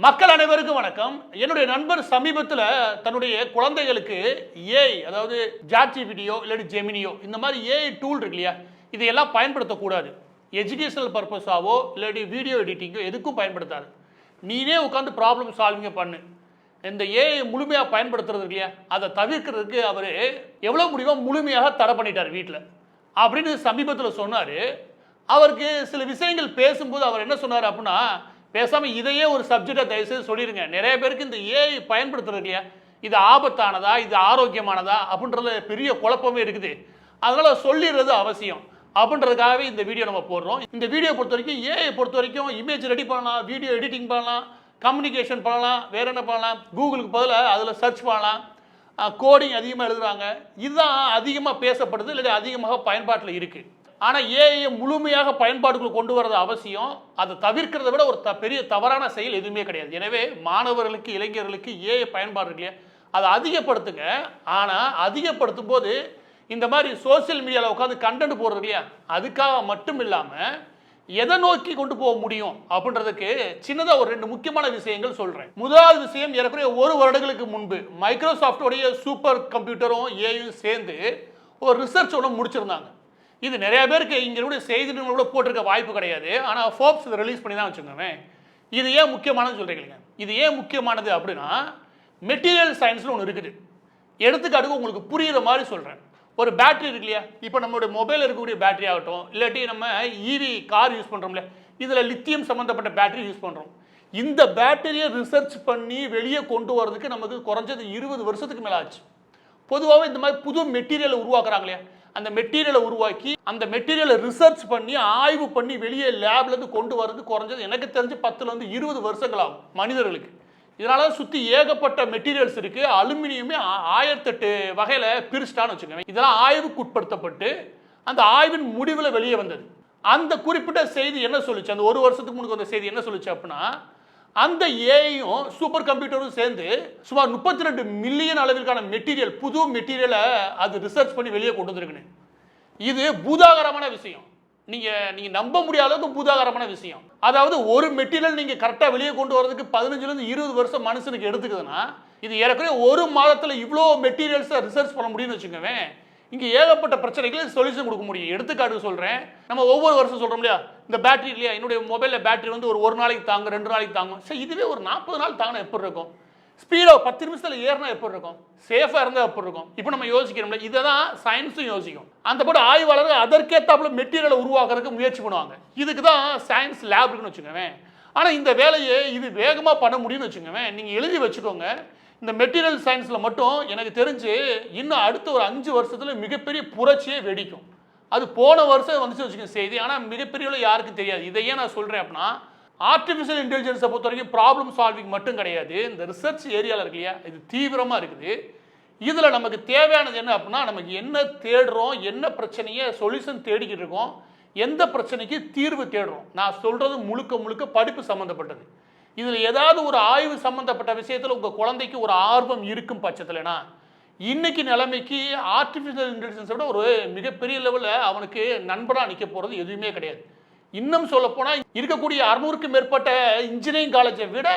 மக்கள் அனைவருக்கும் வணக்கம். என்னுடைய நண்பர் சமீபத்தில் தன்னுடைய குழந்தைகளுக்கு ஏஐ, அதாவது சாட்ஜிபிடியோ இல்லாட்டி ஜெமினியோ இந்த மாதிரி ஏஐ டூல் இருக்கு இல்லையா, இதையெல்லாம் பயன்படுத்தக்கூடாது. எஜுகேஷனல் பர்பஸாவோ இல்லாட்டி வீடியோ எடிட்டிங்கோ எதுக்கும் பயன்படுத்தாது. நீனே உட்காந்து ப்ராப்ளம் சால்விங்க பண்ணு. இந்த ஏஐ முழுமையாக பயன்படுத்துறது இல்லையா, அதை தவிர்க்கிறதுக்கு அவர் எவ்வளோ முடியுமோ முழுமையாக தடை பண்ணிட்டார் வீட்டில் அப்படின்னு சமீபத்தில் சொன்னார். அவருக்கு சில விஷயங்கள் பேசும்போது அவர் என்ன சொன்னார் அப்படின்னா, பேசாமல் இதையே ஒரு சப்ஜெக்டாக தயவுசெய்து சொல்லிடுங்க. நிறைய பேருக்கு இந்த ஏஐ பயன்படுத்துறது இல்லையா, இது ஆபத்தானதா இது ஆரோக்கியமானதா அப்படின்றதுல பெரிய குழப்பமே இருக்குது. அதனால் சொல்லிடுறது அவசியம் அப்படின்றதுக்காகவே இந்த வீடியோ நம்ம போடுறோம். இந்த வீடியோ பொறுத்த வரைக்கும் ஏஐ பொறுத்த வரைக்கும் இமேஜ் ரெடி பண்ணலாம், வீடியோ எடிட்டிங் பண்ணலாம், கம்யூனிகேஷன் பண்ணலாம், வேறு என்ன பண்ணலாம், கூகுளுக்கு பதிலாக அதில் சர்ச் பண்ணலாம், கோடிங் அதிகமாக எழுதுகிறாங்க. இதுதான் அதிகமாக பேசப்படுது, இல்லாட்டி அதிகமாக பயன்பாட்டில் இருக்குது. ஆனால் ஏஐயை முழுமையாக பயன்பாடுகள் கொண்டு வரது அவசியம். அதை தவிர்க்கிறத விட ஒரு பெரிய தவறான செயல் எதுவுமே கிடையாது. எனவே மாணவர்களுக்கு இளைஞர்களுக்கு ஏஐ பயன்பாடு இல்லையா, அதை அதிகப்படுத்துங்க. ஆனால் அதிகப்படுத்தும் போது இந்த மாதிரி சோசியல் மீடியாவில் உட்காந்து கண்டென்ட் போடுறது இல்லையா, அதுக்காக மட்டும் இல்லாமல் எதை நோக்கி கொண்டு போக முடியும் அப்படின்றதுக்கு சின்னதாக ஒரு 2 முக்கியமான விஷயங்கள் சொல்கிறேன். முதலாவது விஷயம், ஏறக்குறைய 1 வருடங்களுக்கு முன்பு மைக்ரோசாஃப்டோடைய சூப்பர் கம்ப்யூட்டரும் ஏஐயும் சேர்ந்து ஒரு ரிசர்ச் ஒன்று முடிச்சிருந்தாங்க. இது நிறைய பேருக்கு இங்கே செய்தி கூட போட்டிருக்க வாய்ப்பு கிடையாது. ஆனால் ஃபோர்ப்ஸ் இதை ரிலீஸ் பண்ணி தான் வச்சுக்கோங்க. இது ஏன் முக்கியமானது சொல்கிறீங்க? இது ஏன் முக்கியமானது அப்படின்னா, மெட்டீரியல் சயின்ஸ்னு ஒன்று இருக்குது. எடுத்துக்காட்டுக்கு உங்களுக்கு புரிகிற மாதிரி சொல்கிறேன். ஒரு பேட்டரி இருக்கு இல்லையா, இப்போ நம்மளுடைய மொபைல் இருக்கக்கூடிய பேட்டரி ஆகட்டும், இல்லாட்டி நம்ம இவி கார் யூஸ் பண்ணுறோம்ல, இதில் லித்தியம் சம்மந்தப்பட்ட பேட்டரி யூஸ் பண்ணுறோம். இந்த பேட்டரியை ரிசர்ச் பண்ணி வெளியே கொண்டு வரதுக்கு நமக்கு குறைஞ்சது 20 வருஷத்துக்கு மேலே ஆச்சு. பொதுவாகவே இந்த மாதிரி புது மெட்டீரியலை உருவாக்குறாங்க இல்லையா, அந்த மெட்டீரியலை உருவாக்கி அந்த மெட்டீரியலை ரிசர்ச் பண்ணி ஆய்வு பண்ணி வெளியே லேப்லேருந்து கொண்டு வரது குறைஞ்சது எனக்கு தெரிஞ்சு 10 to 20 வருஷங்கள் ஆகும் மனிதர்களுக்கு. இதனால சுற்றி ஏகப்பட்ட மெட்டீரியல்ஸ் இருக்குது. அலுமினியமே 1008 வகையில் பிரிச்சிட்டான்னு வச்சுக்கோங்க. இதெல்லாம் ஆய்வுக்கு உட்படுத்தப்பட்டு அந்த ஆய்வின் முடிவில் வெளியே வந்தது. அந்த குறிப்பிட்ட செய்தி என்ன சொல்லிச்சு, அந்த 1 வருஷத்துக்கு முன்னுக்கு வந்த செய்தி என்ன சொல்லிச்சு அப்படின்னா, அந்த ஏஐயும் சூப்பர் கம்ப்யூட்டரும் சேர்ந்து சுமார் 32 மில்லியன் அளவிற்கான மெட்டீரியல், புது மெட்டீரியலை அது ரிசர்ச் பண்ணி வெளியே கொண்டு வந்துருக்குன்னு. இது பூதாகரமான விஷயம். நீங்கள் நம்ப முடியாத அளவுக்கு பூதாகரமான விஷயம். அதாவது ஒரு மெட்டீரியல் நீங்கள் கரெக்டாக வெளியே கொண்டு வரதுக்கு 15 to 20 வருஷம் மனுஷனுக்கு எடுத்துக்குதுன்னா, இது ஏறக்குறைய 1 மாதத்தில் இவ்வளோ மெட்டீரியல்ஸை ரிசர்ச் பண்ண முடியும்னு வச்சுக்கோங்க. இங்கே ஏகப்பட்ட பிரச்சனைகளுக்கு சொல்யூஷன் கொடுக்க முடியும். எடுத்துக்காட்டு சொல்கிறேன். நம்ம ஒவ்வொரு வருஷம் சொல்கிறோம் இல்லையா, இந்த பேட்டரி இல்லையா, என்னுடைய மொபைலில் பேட்டரி வந்து ஒரு நாளைக்கு தாங்கும், 2 நாளைக்கு தாங்கும். சரி, இதுவே ஒரு 40 நாள் தாங்கினா எப்படி இருக்கும்? ஸ்பீடாக 10 நிமிஷத்தில் ஏறினா எப்படி இருக்கும்? சேஃபாக இருந்தால் எப்படி இருக்கும்? இப்போ நம்ம யோசிக்கிறோம்ல, இதை தான் சயின்ஸும் யோசிக்கும். அந்த போட்டு ஆய்வாளர்கள் அதற்கேற்றாப்புல மெட்டீரியலை உருவாக்குறதுக்கு முயற்சி பண்ணுவாங்க. இதுக்கு தான் சயின்ஸ் லேப் இருக்குன்னு வச்சுக்கோங்க. ஆனால் இந்த வேலையை இது வேகமாக பண்ண முடியும்னு வச்சுக்கோங்க. நீங்கள் எழுதி வச்சுக்கோங்க. இந்த மெட்டீரியல் சயின்ஸில் மட்டும் எனக்கு தெரிஞ்சு இன்னும் அடுத்த ஒரு 5 வருஷத்தில் மிகப்பெரிய புரட்சியே வெடிக்கும். அது போன வருஷம் வந்துச்சு வச்சுக்கோங்க செய்தி. ஆனால் மிகப்பெரிய யாருக்கும் தெரியாது. இதை ஏன் நான் சொல்கிறேன் அப்படின்னா, ஆர்டிஃபிஷியல் இன்டெலிஜென்ஸை பொறுத்த வரைக்கும் ப்ராப்ளம் சால்விங் மட்டும் கிடையாது, இந்த ரிசர்ச் ஏரியாவில் இருக்கு இல்லையா, இது தீவிரமாக இருக்குது. இதில் நமக்கு தேவையானது என்ன அப்படின்னா, நமக்கு என்ன தேடுறோம், என்ன பிரச்சனையை சொல்யூஷன் தேடிக்கிட்டு இருக்கோம், எந்த பிரச்சனைக்கு தீர்வு தேடுறோம். நான் சொல்கிறது முழுக்க முழுக்க படிப்பு சம்மந்தப்பட்டது. இதில் ஏதாவது ஒரு ஆய்வு சம்மந்தப்பட்ட விஷயத்தில் உங்கள் குழந்தைக்கு ஒரு ஆர்வம் இருக்கும் பட்சத்தில்னா, இன்னைக்கு நிலைமைக்கு ஆர்டிஃபிஷியல் இன்டெலிஜென்ஸை விட ஒரு மிகப்பெரிய லெவலில் அவனுக்கு நண்பனாக நிற்க போகிறது எதுவுமே கிடையாது. இன்னும் சொல்லப்போனால் இருக்கக்கூடிய 600க்கும் மேற்பட்ட இன்ஜினியரிங் காலேஜை விட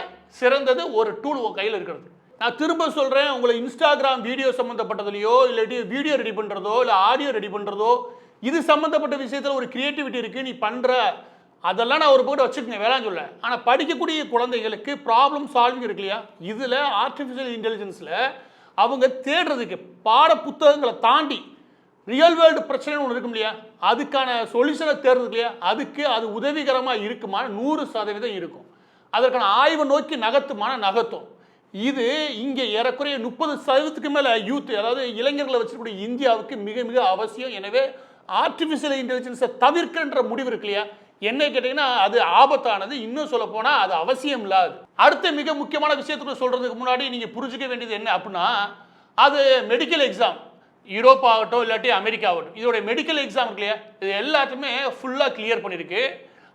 சிறந்தது ஒரு டூல் உங்கள் கையில் இருக்கிறது. நான் திரும்ப சொல்கிறேன், உங்களை இன்ஸ்டாகிராம் வீடியோ சம்மந்தப்பட்டதுலையோ இல்லாட்டி வீடியோ ரெடி பண்ணுறதோ இல்லை ஆடியோ ரெடி பண்ணுறதோ, இது சம்மந்தப்பட்ட விஷயத்தில் ஒரு கிரியேட்டிவிட்டி இருக்குது, நீ பண்ணுற, அதெல்லாம் நான் ஒரு போட்டு வச்சுக்கோங்க, வேளாண் சொல்ல. ஆனால் படிக்கக்கூடிய குழந்தைகளுக்கு ப்ராப்ளம் சால்விங் இருக்கு இல்லையா, இதில் ஆர்டிஃபிஷியல் இன்டெலிஜென்ஸில் அவங்க தேடுறதுக்கு பாட புத்தகங்களை தாண்டி ரியல் வேர்ல்டு பிரச்சனை ஒன்று இருக்கும் இல்லையா, அதுக்கான சொல்யூஷனை தேடுறது இல்லையா, அதுக்கு அது உதவிகரமாக இருக்குமா 100% இருக்கும். அதற்கான ஆய்வை நோக்கி நகர்த்தும். இது இங்கே ஏறக்குறைய 30% மேலே யூத், அதாவது இளைஞர்களை வச்சிருக்கக்கூடிய இந்தியாவுக்கு மிக மிக அவசியம். எனவே ஆர்டிஃபிஷியல் இன்டெலிஜென்ஸை தவிர்க்கின்ற முடிவு இருக்கு இல்லையா, என்ன கேட்டீங்கன்னா அது ஆபத்தானது. இன்னும் சொல்ல போனால் அது அவசியம் இல்லாது. அடுத்த மிக முக்கியமான விஷயத்துக்கு சொல்றதுக்கு முன்னாடி நீங்கள் புரிஞ்சுக்க வேண்டியது என்ன அப்படின்னா, அது மெடிக்கல் எக்ஸாம், யூரோப் ஆகட்டும் இல்லாட்டி அமெரிக்கா ஆகட்டும், இதோடைய மெடிக்கல் எக்ஸாம் இருக்கு இல்லையா, இது எல்லாத்தையுமே ஃபுல்லாக கிளியர் பண்ணியிருக்கு.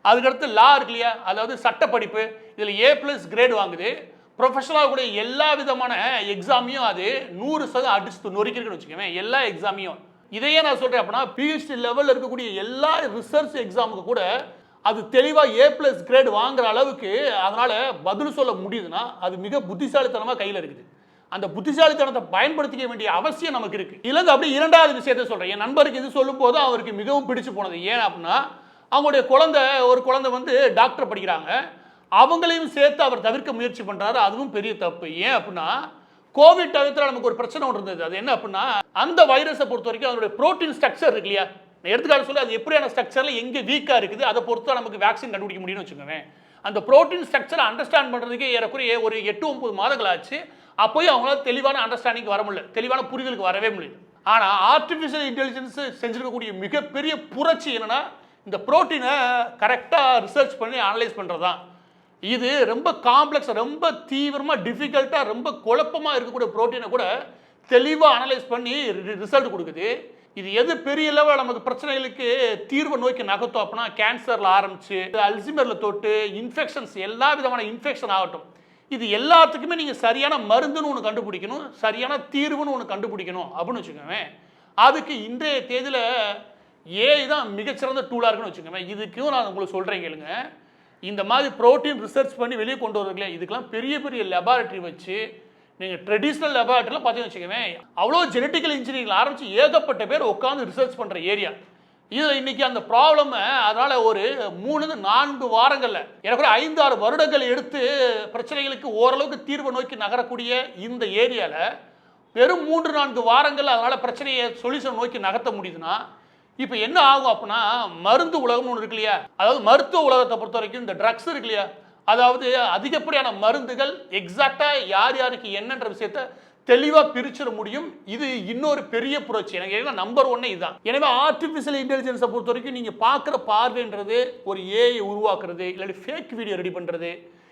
அதுக்கடுத்து லா இருக்கு இல்லையா, அதாவது சட்டப்படிப்பு, இதில் A+ கிரேட் வாங்குது. ப்ரொஃபஷனலாக கூட எல்லா விதமான எக்ஸாமையும் அது 100% அடிச்சு நொறுக்கிருக்குன்னு வச்சுக்கோங்க, எல்லா எக்ஸாமையும். இதையே நான் சொல்கிறேன் அப்படின்னா, PhD லெவலில் இருக்கக்கூடிய எல்லா ரிசர்ச் எக்ஸாமுக்கு கூட அது தெளிவாக A+ கிரேட் வாங்குற அளவுக்கு அதனால பதில் சொல்ல முடியுதுன்னா அது மிக புத்திசாலித்தனமாக கையில் இருக்குது. அந்த புத்திசாலித்தனத்தை பயன்படுத்திக்க வேண்டிய அவசியம் நமக்கு இருக்கு. இதுல அப்படி இரண்டாவது விஷயத்தை சொல்றேன். என் நண்பருக்கு இது சொல்லும் போது அவருக்கு மிகவும் பிடிச்சு போனது. ஏன் அப்படின்னா அவங்களுடைய ஒரு குழந்தை வந்து டாக்டர் படிக்கிறாங்க. அவங்களையும் சேர்த்து அவர் தவிர்க்க முயற்சி பண்றாரு. அதுவும் பெரிய தப்பு. ஏன் அப்படின்னா கோவிட் டயத்துல நமக்கு ஒரு பிரச்சனை ஒன்று இருந்தது. அது என்ன அப்படின்னா அந்த வைரஸை பொறுத்த வரைக்கும் அதனுடைய புரோட்டீன் ஸ்ட்ரக்சர் இருக்கு இல்லையா, எடுத்துக்காட்டு சொல்லி அது எப்படியான ஸ்ட்ரக்சர்ல எங்க வீக்கா இருக்குது அதை பொறுத்து நமக்கு வேக்சின் கண்டுபிடிக்க முடியும்னு வச்சுக்கோங்க. அந்த புரோட்டீன் ஸ்ட்ரக்சரை அண்டர்ஸ்டாண்ட் பண்றதுக்கு ஏறக்குறைய ஒரு 8-9 மாதங்கள் ஆச்சு. அப்போயும் அவங்களால தெளிவான அண்டர்ஸ்டாண்டிங் வர முடியல, தெளிவான புரிதலுக்கு வரவே முடியல. ஆனா ஆர்டிஃபிஷியல் இன்டெலிஜென்ஸ் செஞ்சிருக்கக்கூடிய மிகப்பெரிய புரட்சி என்னன்னா இந்த புரோட்டீனை கரெக்டா ரிசர்ச் பண்ணி அனலைஸ் பண்றதுதான். இது ரொம்ப காம்ப்ளெக்ஸ், ரொம்ப தீவிரமா டிஃபிகல்ட்டா ரொம்ப குழப்பமா இருக்கக்கூடிய புரோட்டீனை கூட தெளிவா அனலைஸ் பண்ணி ரிசல்ட் கொடுக்குது. இது எது பெரிய லெவல் நமக்கு பிரச்சனைகளுக்கு தீர்வை நோக்கி நகர்த்தோம் அப்படின்னா கேன்சர்ல ஆரம்பிச்சு அல்சைமர்ல தொட்டு இன்ஃபெக்ஷன்ஸ், எல்லா விதமான இன்ஃபெக்ஷன் ஆகட்டும், இது எல்லாத்துக்குமே நீங்க சரியான மருந்துன்னு ஒன்று கண்டுபிடிக்கணும், சரியான தீர்வுன்னு ஒன்று கண்டுபிடிக்கணும் அப்படின்னு வச்சுக்கோங்க. அதுக்கு இன்றைய தேதியில ஏஐ தான் மிகச்சிறந்த டூலா இருக்குன்னு வச்சுக்கோங்க. இதுக்கும் நான் உங்களுக்கு சொல்றேன் கேளுங்க. இந்த மாதிரி புரோட்டீன் ரிசர்ச் பண்ணி வெளியே கொண்டு வரல, இதுக்கெல்லாம் பெரிய பெரிய லெபார்டரி வச்சு நீங்கள் ட்ரெடிஷ்னல் லெபார்ட்டரியில் பார்த்தீங்கன்னு வச்சுக்கோங்க, அவ்வளோ ஜெனட்டிக்கல் இன்ஜினியரிங் ஆரம்பிச்சு ஏகப்பட்ட பேர் உட்காந்து ரிசர்ச் பண்ணுற ஏரியா. இதில் இன்னைக்கு அந்த ப்ராப்ளமை அதனால் ஒரு 3-4 வாரங்களில் எனக்கு 5-6 வருடங்கள் எடுத்து பிரச்சனைகளுக்கு ஓரளவுக்கு தீர்வை நோக்கி நகரக்கூடிய இந்த ஏரியாவில் வெறும் 3-4 வாரங்கள் அதனால் பிரச்சனையை சொல்யூஷன் நோக்கி நகர்த்த முடியுதுன்னா இப்போ என்ன ஆகும் அப்படின்னா மருந்து உலகம்னு ஒன்று இருக்கு இல்லையா, அதாவது மருத்துவ உலகத்தை பொறுத்த வரைக்கும் இந்த ட்ரக்ஸ் இருக்கு இல்லையா, அதாவது அதிகப்படியான மருந்துகள் எக்ஸாக்டா யார் யாருக்கு என்னன்ற விஷயத்தை தெளிவாக பிரிச்சிட முடியும். இது இன்னொரு பெரிய புரட்சி. எனக்கு நம்பர் 1 இதுதான். எனவே ஆர்டிஃபிஷியல் இன்டெலிஜென்ஸை பொறுத்த வரைக்கும் நீங்கள் பார்க்குற பார்வைன்றது ஒரு ஏஐ உருவாக்குறது, இல்லாட்டி ஃபேக் வீடியோ ரெடி பண்ணுறது,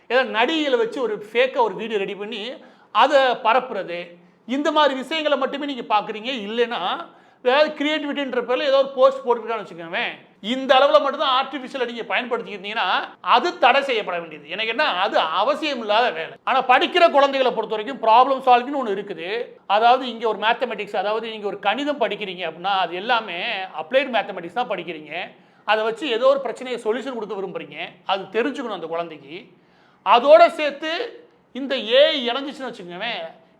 ஏதாவது நடிகளை வச்சு ஒரு ஃபேக்காக ஒரு வீடியோ ரெடி பண்ணி அதை பரப்புறது, இந்த மாதிரி விஷயங்களை மட்டுமே நீங்கள் பார்க்குறீங்க. இல்லைன்னா ஏதாவது கிரியேட்டிவிட்டின்ற பேரில் ஏதோ ஒரு போஸ்ட் போட்டுருக்கான்னு வச்சுக்கோங்க. இந்த அளவில் மட்டும்தான் ஆர்டிஃபிஷியலை நீங்கள் பயன்படுத்திக்கிட்டீங்கன்னா அது தடை செய்யப்பட வேண்டியது. எனக்கு என்ன, அது அவசியம் இல்லாத வேலை. ஆனால் படிக்கிற குழந்தைகளை பொறுத்த வரைக்கும் ப்ராப்ளம் சால்விங்னு ஒன்று இருக்குது. அதாவது இங்கே ஒரு மேத்தமெட்டிக்ஸ், அதாவது நீங்கள் ஒரு கணிதம் படிக்கிறீங்க அப்படின்னா அது எல்லாமே அப்ளைடு மேத்தமெட்டிக்ஸ் தான் படிக்கிறீங்க. அதை வச்சு ஏதோ ஒரு பிரச்சனையை சொல்யூஷன் கொடுக்க விரும்புகிறீங்க, அது தெரிஞ்சுக்கணும் அந்த குழந்தைக்கு. அதோட சேர்த்து இந்த ஏஐ இணைஞ்சிச்சுன்னு வச்சுக்கோங்க,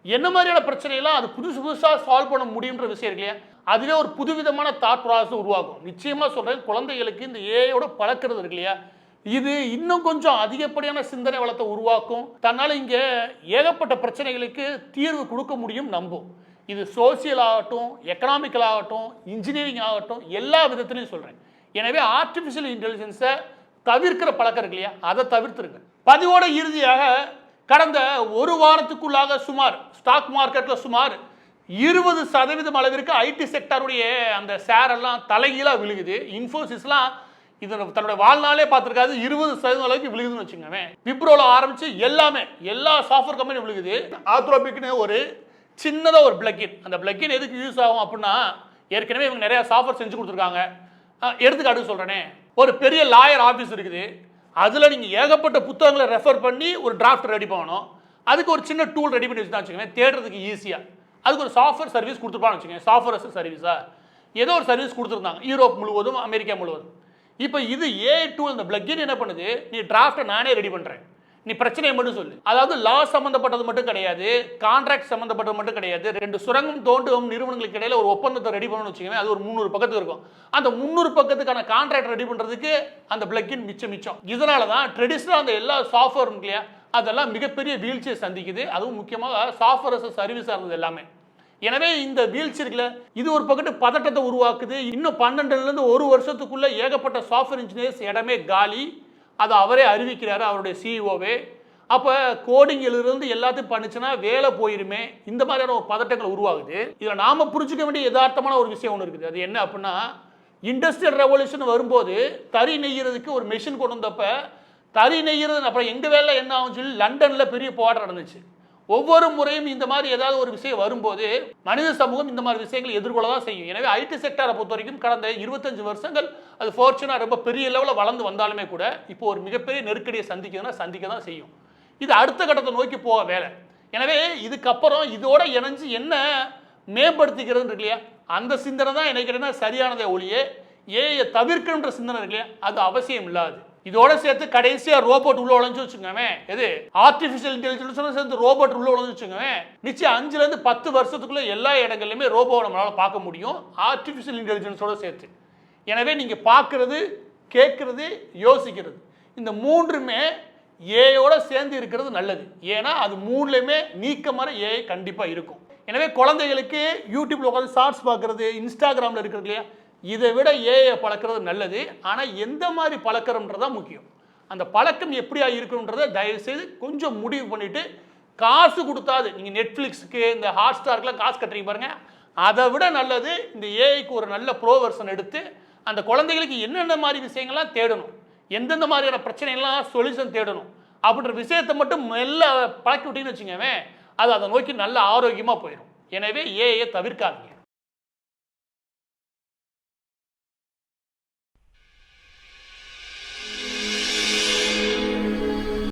என்ன மாதிரியான பிரச்சனையெல்லாம் அது புதுசாக சால்வ் பண்ண முடியுன்ற விஷயம் இருக்கு இல்லையா, அதுவே ஒரு புதுவிதமான தாட் ப்ராசஸ் உருவாக்கும். நிச்சயமாக சொல்கிறேன், குழந்தைகளுக்கு இந்த ஏஐயோட பழக்கிறது இருக்கு இல்லையா, இது இன்னும் கொஞ்சம் அதிகப்படியான சிந்தனை வளத்தை உருவாக்கும். தன்னால் இங்கே ஏகப்பட்ட பிரச்சனைகளுக்கு தீர்வு கொடுக்க முடியும் நம்பும். இது சோசியல் ஆகட்டும், எக்கனாமிக்கல் ஆகட்டும், இன்ஜினியரிங் ஆகட்டும், எல்லா விதத்துலையும் சொல்கிறேன். எனவே ஆர்டிஃபிஷியல் இன்டெலிஜென்ஸை தவிர்க்கிற பழக்கம் இருக்கு இல்லையா, அதை தவிர்த்துருங்க. பதிவோட இறுதியாக கடந்த ஒரு வாரத்துக்குள்ளாக சுமார் ஸ்டாக் மார்க்கெட்டில் சுமார் 20% அளவிற்கு ஐடி செக்டருடைய அந்த ஷேர் எல்லாம் தலைகீழாக விழுகுது. இன்ஃபோசிஸ்லாம் இது தன்னுடைய வாழ்நாளே பார்த்துருக்காது, 20% அளவுக்கு விழுகுதுன்னு வச்சுக்கோங்க. விப்ரோவில் ஆரம்பித்து எல்லா சாஃப்ட்வேர் கம்பெனியும் விழுகுது. ஆத்ரோபிக்னு ஒரு சின்னதாக ஒரு பிளக்கின், அந்த பிளக்கின் எதுக்கு யூஸ் ஆகும் அப்படின்னா ஏற்கனவே இவங்க நிறையா சாஃப்ட்வேர் செஞ்சு கொடுத்துருக்காங்க. எடுத்துக்காட்டு சொல்கிறேனே, ஒரு பெரிய லாயர் ஆஃபீஸ் இருக்குது, அதில் நீங்கள் ஏகப்பட்ட புத்தகங்களை ரெஃபர் பண்ணி ஒரு டிராஃப்ட் ரெடி பண்ணணும். அதுக்கு ஒரு சின்ன டூல் ரெடி பண்ணி வச்சுதான் வச்சுக்கோங்க, தேடுறதுக்கு ஈஸியாக. அதுக்கு ஒரு சாஃப்ட்வேர் சர்வீஸ் கொடுத்துருப்பான்னு வச்சுக்கோங்க, சாஃப்ட்வேர் அஸ் சர்வீஸா ஏதோ ஒரு சர்வீஸ் கொடுத்துருந்தாங்க யூரோப் முழுவதும் அமெரிக்கா முழுவதும். இப்போ இது ஏஐ டூல் இந்த பிளக்கின் என்ன பண்ணுது, நீ டிராஃப்ட்டை நானே ரெடி பண்ணுறேன், நீ பிரச்சனையை மட்டும் சொல்லு. அதாவது லா சம்மந்தப்பட்டது மட்டும் கிடையாது, கான்ட்ராக்ட் சம்மந்தப்பட்டது மட்டும் கிடையாது, 2 சுரங்கம் தோண்டும் நிறுவனங்களுக்கு இடையில ஒரு ஒப்பந்தத்தை ரெடி பண்ணணும்னு வச்சுக்கோங்க, அது ஒரு 300 பக்கத்துக்கு இருக்கும். அந்த 300 பக்கத்துக்கான கான்ட்ராக்ட் ரெடி பண்ணுறதுக்கு அந்த பிளக்கின் மிச்சம். இதனால தான் ட்ரெடிஷ்னலாக அந்த எல்லா சாஃப்ட்வேர் இல்லையா அதெல்லாம் மிகப்பெரிய வீழ்ச்சியை சந்திக்குது. அதுவும் முக்கியமாக சாஃப்ட்வேர் அஸ் சர்வீஸாக இருந்தது எல்லாமே. எனவே இந்த வீழ்ச்சி இருக்குல்ல, இது ஒரு பக்கத்து பதட்டத்தை உருவாக்குது. இன்னும் 12லேருந்து 1 வருஷத்துக்குள்ள ஏகப்பட்ட சாஃப்ட்வேர் இன்ஜினியர்ஸ் இடமே காலி. அதை அவரே அறிவிக்கிறாரு, அவருடைய சிஇஓவே. அப்போ கோடிங் எழுதுலேருந்து எல்லாத்தையும் பண்ணிச்சுன்னா வேலை போயிருமே, இந்த மாதிரியான ஒரு பதட்டங்கள் உருவாகுது. இதில் நாம் புரிஞ்சுக்க வேண்டிய யதார்த்தமான ஒரு விஷயம் ஒன்று இருக்குது. அது என்ன அப்படின்னா, இண்டஸ்ட்ரியல் ரெவல்யூஷன் வரும்போது தறி நெய்யறதுக்கு ஒரு மெஷின் கொண்டு வந்தப்ப தறி நெய்யறது அப்புறம் எங்கள் வேலை என்ன ஆகும் சொல்லி லண்டனில் பெரிய போராட்டம் நடந்துச்சு. ஒவ்வொரு முறையும் இந்த மாதிரி ஏதாவது ஒரு விஷயம் வரும்போது மனித சமூகம் இந்த மாதிரி விஷயங்களை எதிர்கொள்ள தான் செய்யும். எனவே ஐடி செக்டரை பொறுத்த வரைக்கும் கடந்த 25 வருஷங்கள் அது ஃபார்ச்சுனா ரொம்ப பெரிய லெவலில் வளர்ந்து வந்தாலுமே கூட இப்போ ஒரு மிகப்பெரிய நெருக்கடியை சந்திக்க தான் செய்யும். இது அடுத்த கட்டத்தை நோக்கி போக வேலை. எனவே இதுக்கப்புறம் இதோட இணைஞ்சு என்ன மேம்படுத்திக்கிறது இருக்கு இல்லையா, அந்த சிந்தனை தான் எனக்கு என்ன சரியானதை ஒழிய ஏஐ தவிர்க்கணுன்ற சிந்தனை இருக்கு இல்லையா, அது அவசியம் இல்லாது. இதோட சேர்த்து கடைசியா ரோபோட் உள்ள உழைஞ்சு வச்சுக்கோங்க, எது ஆர்டிபிஷியல் இன்டெலிஜென்ஸ் சேர்ந்து ரோபோட் உள்ள உழைஞ்சு வச்சுக்கோங்க, நிச்சயம் 5ல இருந்து 10 வருஷத்துக்குள்ள எல்லா இடங்கள்லையுமே ரோபோவை நம்மளால பார்க்க முடியும், ஆர்டிபிஷியல் இன்டெலிஜென்ஸோட சேர்த்து. எனவே நீங்க பார்க்கறது, கேட்கறது, யோசிக்கிறது, இந்த மூன்றுமே ஏஐயோட சேர்ந்து இருக்கிறது நல்லது. ஏன்னா அது மூணுலையுமே நீக்கமற ஏஐ கண்டிப்பா இருக்கும். எனவே குழந்தைகளுக்கு யூடியூப்ல உட்காந்து ஷார்ட்ஸ் பார்க்கறது, இன்ஸ்டாகிராம்ல இருக்கிறது இல்லையா, இதை விட ஏஐ பழக்கிறது நல்லது. ஆனால் எந்த மாதிரி பழக்கிறோம்ன்றதான் முக்கியம். அந்த பழக்கம் எப்படியா இருக்கணுன்றதை தயவுசெய்து கொஞ்சம் முடிவு பண்ணிட்டு, காசு கொடுத்தாது நீங்கள் நெட்ஃப்ளிக்ஸுக்கு இந்த ஹாட் ஸ்டாருக்குலாம் காசு கட்டுறீங்க பாருங்க, அதை விட நல்லது இந்த ஏஐக்கு ஒரு நல்ல ப்ரோ வெர்ஷன் எடுத்து அந்த குழந்தைகளுக்கு என்னென்ன மாதிரி விஷயங்கள்லாம் தேடணும், எந்தெந்த மாதிரியான பிரச்சனைகள்லாம் சொல்யூஷன் தேடணும் அப்படின்ற விஷயத்தை மட்டும் மெல்ல பழக்கி விட்டீங்கன்னு வச்சுக்கோங்க, அது அதை நோக்கி நல்ல ஆரோக்கியமாக போயிடும். எனவே ஏஐயை தவிர்க்காதீங்க.